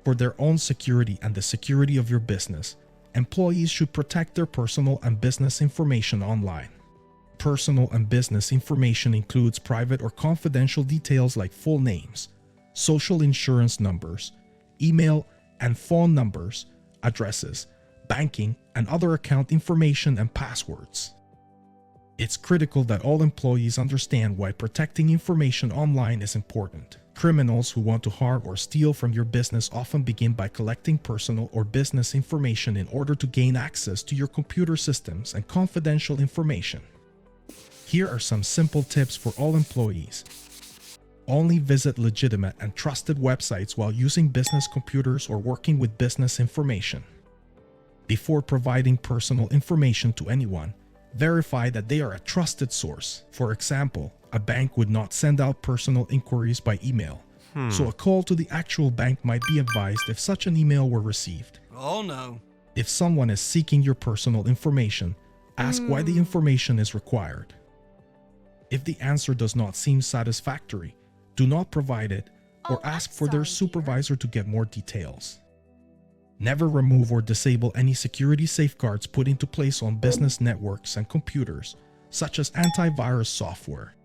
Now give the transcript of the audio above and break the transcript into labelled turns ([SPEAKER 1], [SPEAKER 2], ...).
[SPEAKER 1] For their own security and the security of your business, employees should protect their personal and business information online. Personal and business information includes private or confidential details like full names, social insurance numbers, email and phone numbers, addresses, banking and other account information, and passwords. It's critical that all employees understand why protecting information online is important. Criminals who want to harm or steal from your business often begin by collecting personal or business information in order to gain access to your computer systems and confidential information. Here are some simple tips for all employees. Only visit legitimate and trusted websites while using business computers or working with business information. Before providing personal information to anyone, verify that they are a trusted source. For example, a bank would not send out personal inquiries by email, so a call to the actual bank might be advised if such an email were received.
[SPEAKER 2] Oh no.
[SPEAKER 1] If someone is seeking your personal information, ask why the information is required. If the answer does not seem satisfactory, do not provide it or ask for their supervisor to get more details. Never remove or disable any security safeguards put into place on business networks and computers, such as antivirus software.